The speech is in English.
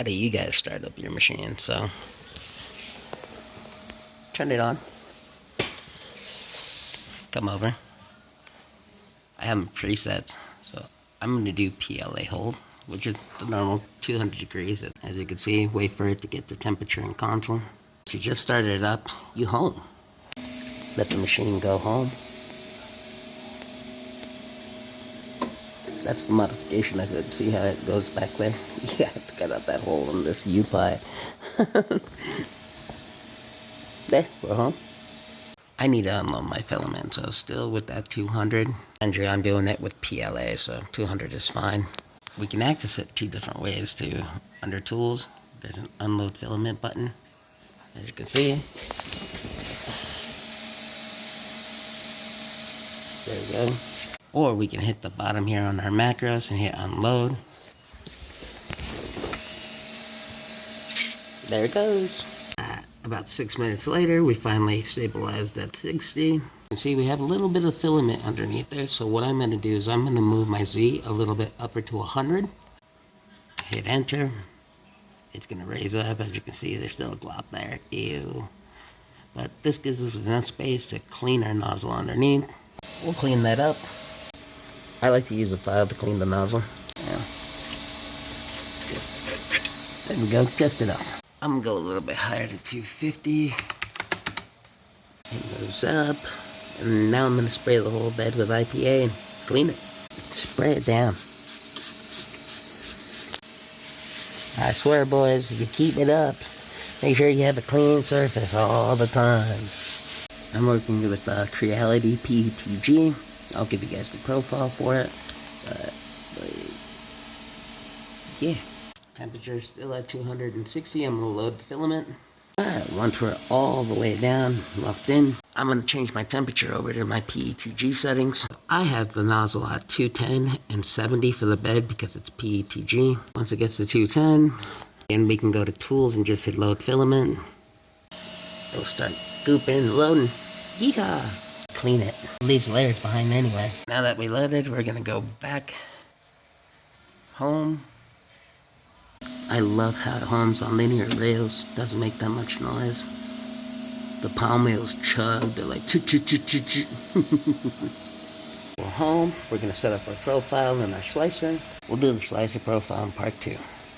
how do you guys start up your machine? So turn it on, come over. I have them preset, so I'm going to do PLA hold, which is the normal 200 degrees. As you can see, wait for it to get the temperature in console. So you just started it up, you home. Let the machine go home. That's the modification. I said, see how it goes back there? Yeah, I have to cut out that hole in this U-pie. There, we're home. I need to unload my filament, so still with that 200. And I'm doing it with PLA, so 200 is fine. We can access it two different ways too. Under tools, there's an unload filament button, as you can see. There we go. Or we can hit the bottom here on our macros and hit unload. There it goes. About 6 minutes later, we finally stabilized at 60. You can see we have a little bit of filament underneath there, so what I'm going to do is I'm going to move my Z a little bit upper to 100. Hit enter. It's going to raise up. As you can see, there's still a glop there. Ew. But this gives us enough space to clean our nozzle underneath. We'll clean that up. I like to use a file to clean the nozzle. Yeah. There we go, just enough. I'm gonna go a little bit higher to 250. It moves up. And now I'm gonna spray the whole bed with IPA and clean it. Spray it down. I swear, boys, if you keep it up, make sure you have a clean surface all the time. I'm working with Creality PT.1. I'll give you guys the profile for it. But yeah. Temperature is still at 260. I'm going to load the filament. Alright, once we're all the way down, locked in, I'm going to change my temperature over to my PETG settings. I have the nozzle at 210 and 70 for the bed because it's PETG. Once it gets to 210, then we can go to tools and just hit load filament. It'll start gooping, loading. Yeehaw! Clean it. Leaves layers behind anyway. Now that we loaded, we're going to go back home. I love how it homes on linear rails. Doesn't make that much noise. The palm wheels chug. They're like choo choo choo choo choo. We're home. We're gonna set up our profile and our slicer. We'll do the slicer profile in part 2.